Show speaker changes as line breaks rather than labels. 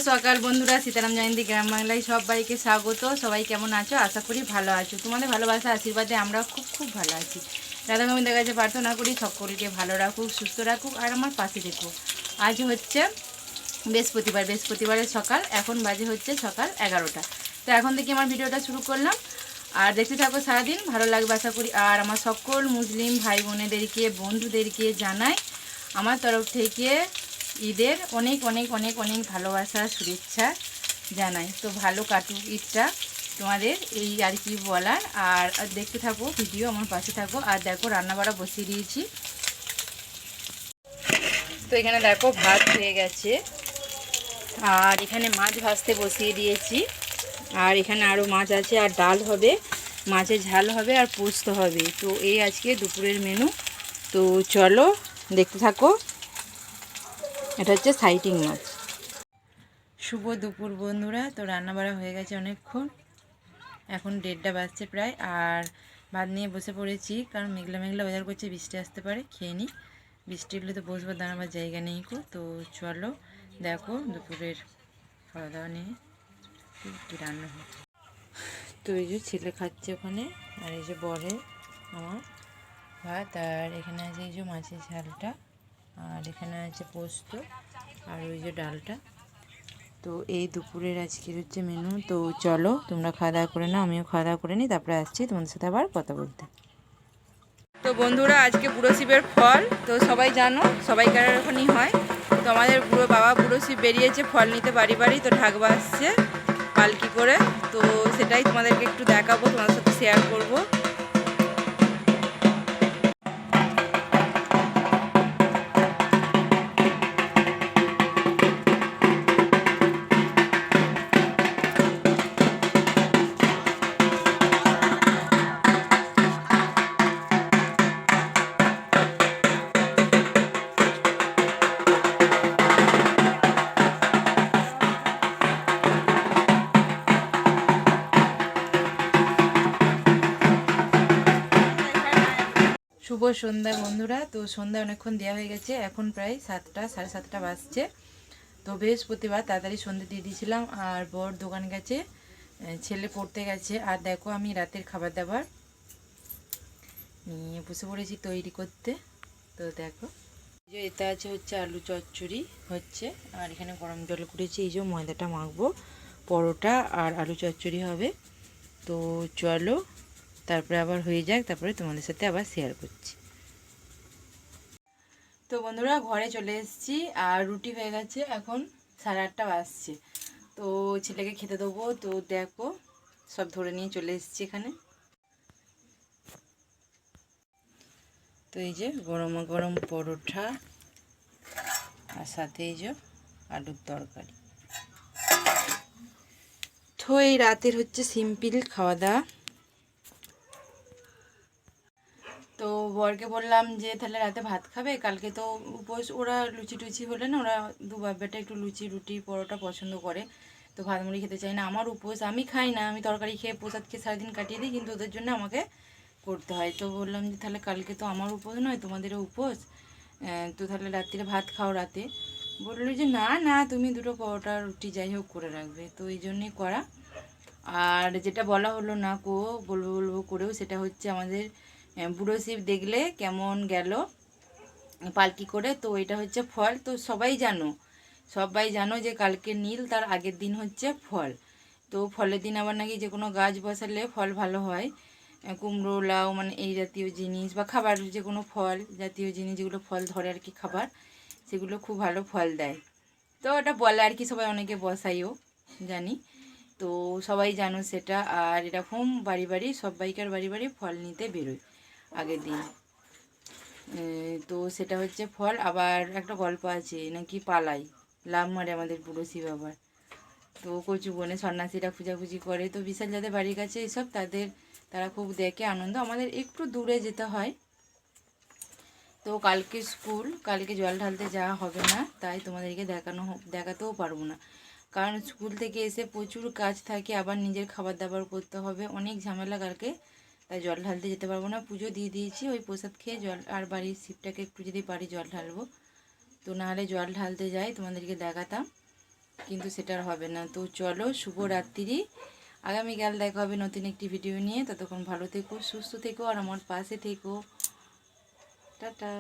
সকাল বন্ধুরা, সীতারাম জয়ন্তী গ্রাম বাংলায় সবাইকে স্বাগত। সবাই কেমন আছো? আশা করি ভালো আছো। তোমাদের ভালোবাসা আশীর্বাদে আমরা খুব ভালো আছি। রাধা গোবিন্দের কাছে প্রার্থনা করি সকলকে ভালো রাখুক, সুস্থ রাখুক আর আমার পাশে দেখো। আজ হচ্ছে বৃহস্পতিবারের সকাল, এখন বাজে হচ্ছে সকাল 11টা। তো এখন থেকে আমার ভিডিওটা শুরু করলাম, আর দেখতে থাকো সারাদিন, ভালো লাগবে আশা করি। আর আমার সকল মুসলিম ভাই বোনেদেরকে বন্ধুদেরকে জানাই আমার তরফ থেকে ঈদের অনেক অনেক অনেক অনেক ভালোবাসা শুভেচ্ছা জানাই। তো ভালো কাটুক ঈদটা তোমাদের, এই আর কি বলার। আর দেখতে থাকো ভিডিও, আমার পাশে থাকো। আর দেখো রান্নাবাড়া বসিয়ে দিয়েছি। তো এখানে দেখো ভাত হয়ে গেছে, আর এখানে মাছ ভাজতে বসিয়ে দিয়েছি। আর এখানে আরও মাছ আছে, আর ডাল হবে, মাছের ঝাল হবে, আর পোস্ত হবে। তো এই আজকে দুপুরের মেনু। তো চলো দেখতে থাকো। এটা হচ্ছে সাইটিং মাছ। শুভ দুপুর বন্ধুরা। তো রান্নাবাড়া হয়ে গেছে অনেকক্ষণ, এখন 1:30 বাজছে প্রায়। আর ভাত নিয়ে বসে পড়েছি, কারণ মেঘলা মেঘলা ওয়েদার করছে, বৃষ্টি আসতে পারে। খেয়ে নিই, বৃষ্টি হলে তো বসবো, দাঁড়াবার জায়গা নেই কো। তো চলো দেখো দুপুরের খাওয়া দাওয়া নিয়ে কী রান্না হয়। তো এই যে ছেলে খাচ্ছে ওখানে, আর এই যে বরে আমার ভাত, আর এখানে আছে এই যে মাছের ঝালটা, আর এখানে আছে পোস্ত, আর ওই যে ডালটা। তো এই দুপুরের আজকের হচ্ছে মেনু। তো চলো তোমরা খাওয়া দাওয়া করে নাও, আমিও খাওয়া দাওয়া করে নিই, তারপরে আসছি তোমাদের সাথে আবার কথা বলতে। তো বন্ধুরা, আজকে বুড়ো শিবের ফল তো সবাই জানো, সবাইকার এরকমই হয়। তো আমাদের বুড়ো শিব বেরিয়েছে ফল নিতে বাড়ি বাড়ি। তো ঢাকবা আসছে পালকি করে, তো সেটাই তোমাদেরকে একটু দেখাবো, তোমাদের সাথে শেয়ার করবো। শুভ সন্ধ্যা বন্ধুরা। তো সন্ধ্যা অনেকক্ষণ দেওয়া হয়ে গেছে, এখন প্রায় 7টা, 7:30 বাজছে। তো বৃহস্পতিবার তাড়াতাড়ি সন্ধ্যে দিয়ে দিয়েছিলাম। আর বর দোকান গেছে, ছেলে পড়তে গেছে। আর দেখো আমি রাতের খাবার দাবার নিয়ে বসে পড়েছি তৈরি করতে। তো দেখো এই যে এটা আছে হচ্ছে আলু চচ্চড়ি হচ্ছে, আর এখানে গরম জল করেছি। এই যে ময়দাটা মাখবো, পরোটা আর আলু চচ্চড়ি হবে। তো চলো তারপরে আবার হয়ে যাক, তারপরে তোমাদের সাথে আবার শেয়ার করছি। তো বন্ধুরা ঘরে চলে এসেছি, আর রুটি হয়ে গেছে, এখন 8:30 বাজছে। তো ছেলেকে খেতে দেবো। তো দেখো সব ধরে নিয়ে চলে এসেছি এখানে। তো এই যে গরম গরম পরোটা, আর সাথে এই যে আলুর তরকারি। তো এই রাতের হচ্ছে সিম্পল খাওয়া দাওয়া। তো বরকে বললাম যে তাহলে রাতে ভাত খাবে, কালকে তো উপোস। ওরা লুচি টুচি হলে না, ওরা দু বাপ বেটা একটু লুচি রুটি পরোটা পছন্দ করে। তো ভাত মুড়ি খেতে চাই না। আমার উপোস, আমি খাই না, আমি তরকারি খেয়ে প্রসাদ খেয়ে সারাদিন কাটিয়ে দিই, কিন্তু ওদের জন্য আমাকে করতে হয়। তো বললাম যে তাহলে কালকে তো আমার উপোস নয়, তোমাদেরও উপোস, তো তাহলে রাত্রিরে ভাত খাও রাতে। বললো যে না না, তুমি দুটো পরোটা রুটি যাই হোক করে রাখবে। তো এই জন্যই করা। আর যেটা বলা হলো না বলবো বলবো করেও, সেটা হচ্ছে আমাদের বুড়ো শিব দেখলে কেমন গেল পালকি করে। তো এটা হচ্ছে ফল। তো সবাই জানো যে কালকে নীল, তার আগের দিন হচ্ছে ফল। তো ফলের দিন আবার নাকি যে কোনো গাছ বসালে ফল ভালো হয়। কুমড়ো লাউ মানে এই জাতীয় জিনিস, বা খাবার যে কোনো ফল জাতীয় জিনিস, যেগুলো ফল ধরে আর কি খাবার, সেগুলো খুব ভালো ফল দেয়। তো ওটা বলে আর কি, সবাই অনেকে বসাইও জানি। তো সবাই জানো সেটা। আর এরকম বাড়ি বাড়ি সবাইকার বাড়ি বাড়ি ফল নিতে বেরোয় আগের দিন। তো সেটা হচ্ছে ফল। আবার একটা গল্প আছে নাকি পালাই লাভ মারে আমাদের বুড়ো শিব আবার। তো কচু বনে সন্ন্যাসীরা পূজাপুজি করে। তো বিশাল যাদের বাড়ির কাছে এইসব, তারা খুব দেখে আনন্দ। আমাদের একটু দূরে যেতে হয়। তো কালকে জল ঢালতে যাওয়া হবে না, তাই তোমাদেরকে দেখাতেও পারবো না। কারণ স্কুল থেকে এসে প্রচুর কাজ থাকে, আবার নিজের খাবার দাবার করতে হবে, অনেক ঝামেলা কালকে। তাই জল ঢালতে যেতে পারবো না। পুজো দিয়ে দিয়েছি, ওই প্রসাদ খেয়ে জল, আর বাড়ির শিবটাকে একটু যদি পারি জল ঢালবো। তো নাহলে জল ঢালতে যাই, তোমাদেরকে দেখাতাম। কিন্তু সেটা আর হবে না। তো চলো, শুভরাত্রি। আগামীকাল দেখা হবে নতুন একটি ভিডিও নিয়ে। ততক্ষণ ভালো থেকো, সুস্থ থেকো, আর আমার পাশে থেকো। টাটা।